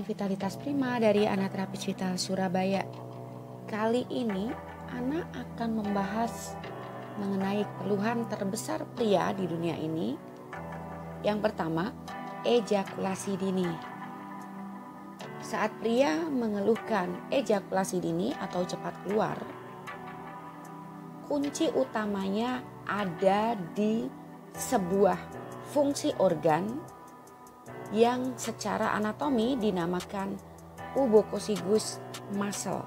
Vitalitas Prima dari Ana Terapis Vital Surabaya. Kali ini Ana akan membahas mengenai keluhan terbesar pria di dunia ini. Yang pertama, ejakulasi dini. Saat pria mengeluhkan ejakulasi dini atau cepat keluar, kunci utamanya ada di sebuah fungsi organ yang secara anatomi dinamakan pubococcygus muscle.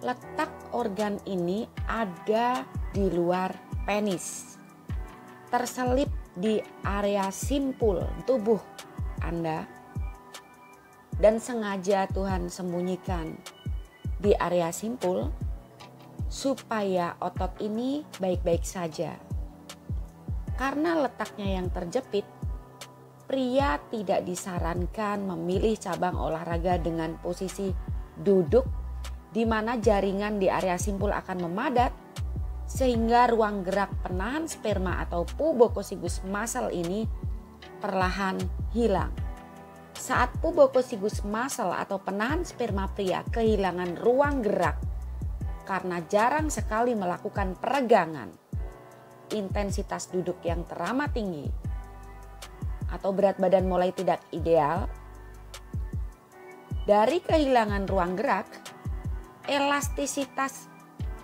Letak organ ini ada di luar penis, terselip di area simpul tubuh Anda, dan sengaja Tuhan sembunyikan di area simpul supaya otot ini baik-baik saja. Karena letaknya yang terjepit, pria tidak disarankan memilih cabang olahraga dengan posisi duduk di mana jaringan di area simpul akan memadat sehingga ruang gerak penahan sperma atau pubococcygus muscle ini perlahan hilang. Saat pubococcygus muscle atau penahan sperma pria kehilangan ruang gerak karena jarang sekali melakukan peregangan, intensitas duduk yang teramat tinggi, atau berat badan mulai tidak ideal, dari kehilangan ruang gerak, elastisitas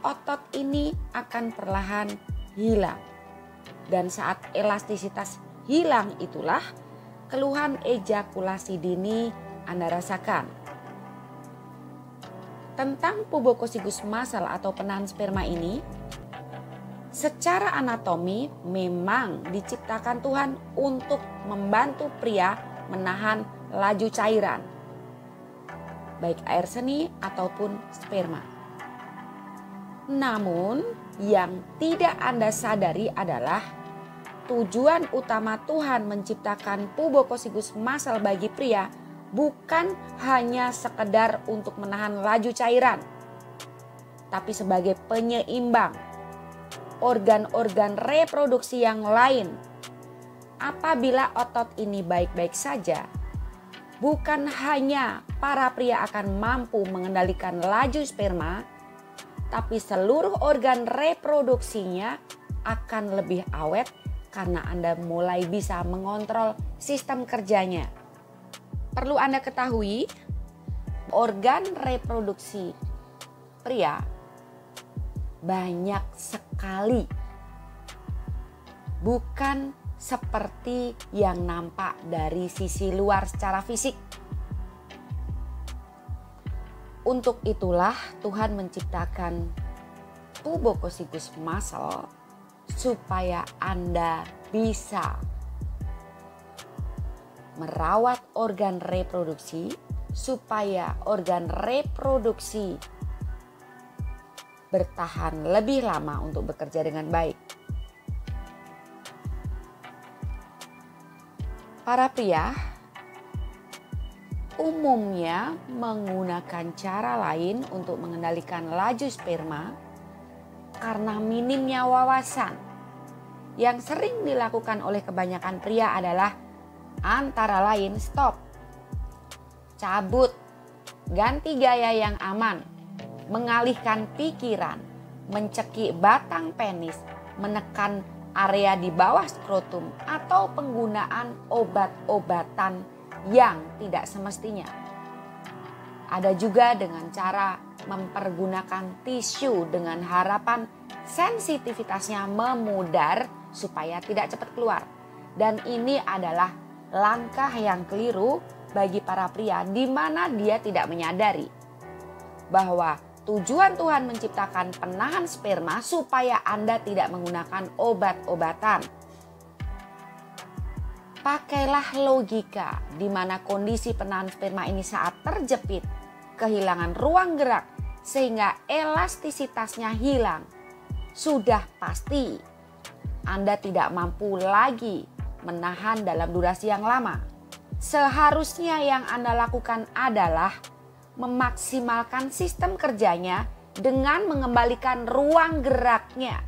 otot ini akan perlahan hilang. Dan saat elastisitas hilang itulah keluhan ejakulasi dini Anda rasakan. Tentang pubococcygus muscle atau penahan sperma ini, secara anatomi memang diciptakan Tuhan untuk membantu pria menahan laju cairan, baik air seni ataupun sperma. Namun yang tidak Anda sadari adalah tujuan utama Tuhan menciptakan pubococcygus muscle bagi pria bukan hanya sekedar untuk menahan laju cairan, tapi sebagai penyeimbang organ-organ reproduksi yang lain. Apabila otot ini baik-baik saja, bukan hanya para pria akan mampu mengendalikan laju sperma, tapi seluruh organ reproduksinya akan lebih awet karena Anda mulai bisa mengontrol sistem kerjanya. Perlu Anda ketahui, organ reproduksi pria banyak sekali, bukan seperti yang nampak dari sisi luar secara fisik. Untuk itulah Tuhan menciptakan pubococcygus muscle supaya Anda bisa merawat organ reproduksi, supaya organ reproduksi bertahan lebih lama untuk bekerja dengan baik. Para pria umumnya menggunakan cara lain untuk mengendalikan laju sperma karena minimnya wawasan. Yang sering dilakukan oleh kebanyakan pria adalah antara lain stop, cabut, ganti gaya yang aman, mengalihkan pikiran, mencekik batang penis, menekan area di bawah skrotum, atau penggunaan obat-obatan yang tidak semestinya. Ada juga dengan cara mempergunakan tisu dengan harapan sensitivitasnya memudar supaya tidak cepat keluar. Dan ini adalah langkah yang keliru bagi para pria di mana dia tidak menyadari bahwa tujuan Tuhan menciptakan penahan sperma supaya Anda tidak menggunakan obat-obatan. Pakailah logika di mana kondisi penahan sperma ini saat terjepit, kehilangan ruang gerak sehingga elastisitasnya hilang. Sudah pasti Anda tidak mampu lagi menahan dalam durasi yang lama. Seharusnya yang Anda lakukan adalah memaksimalkan sistem kerjanya dengan mengembalikan ruang geraknya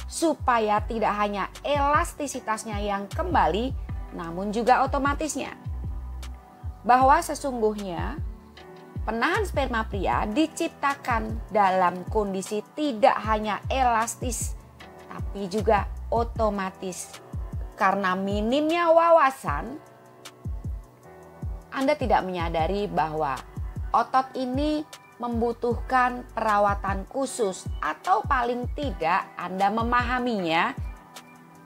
supaya tidak hanya elastisitasnya yang kembali namun juga otomatisnya. bahwa sesungguhnya penahan sperma pria diciptakan dalam kondisi tidak hanya elastis tapi juga otomatis. Karena minimnya wawasan, Anda tidak menyadari bahwa otot ini membutuhkan perawatan khusus atau paling tidak Anda memahaminya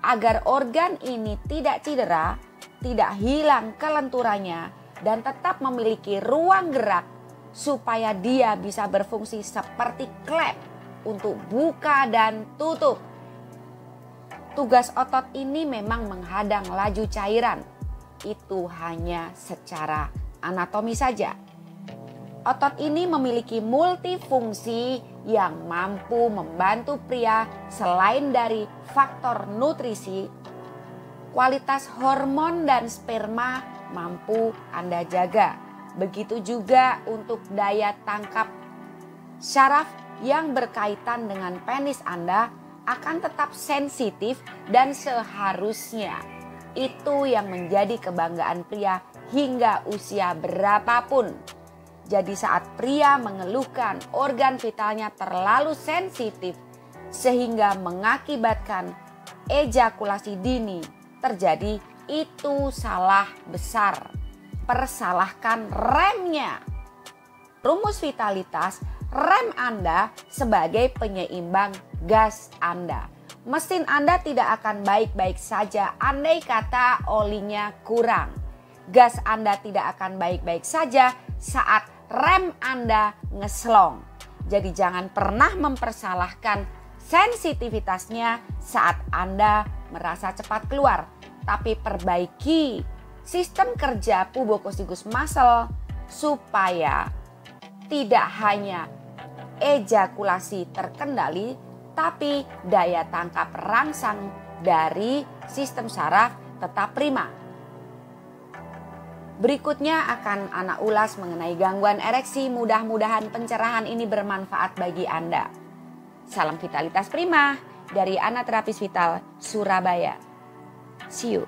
agar organ ini tidak cedera, tidak hilang kelenturannya dan tetap memiliki ruang gerak supaya dia bisa berfungsi seperti klep untuk buka dan tutup. Tugas otot ini memang menghadang laju cairan. Itu hanya secara anatomi saja. Otot ini memiliki multifungsi yang mampu membantu pria selain dari faktor nutrisi, kualitas hormon dan sperma mampu Anda jaga. Begitu juga untuk daya tangkap syaraf yang berkaitan dengan penis Anda akan tetap sensitif dan seharusnya itu yang menjadi kebanggaan pria hingga usia berapapun. Jadi saat pria mengeluhkan organ vitalnya terlalu sensitif sehingga mengakibatkan ejakulasi dini terjadi, itu salah besar. Persalahkan remnya. Rumus vitalitas, rem Anda sebagai penyeimbang gas Anda. Mesin Anda tidak akan baik-baik saja andai kata olinya kurang. Gas Anda tidak akan baik-baik saja saat rem Anda ngeslong. Jadi jangan pernah mempersalahkan sensitivitasnya saat Anda merasa cepat keluar. Tapi perbaiki sistem kerja pubococcygous muscle supaya tidak hanya ejakulasi terkendali, tapi daya tangkap rangsang dari sistem saraf tetap prima. Berikutnya akan Ana ulas mengenai gangguan ereksi. Mudah-mudahan pencerahan ini bermanfaat bagi Anda. Salam vitalitas prima dari Ana Terapis Vital Surabaya. See you.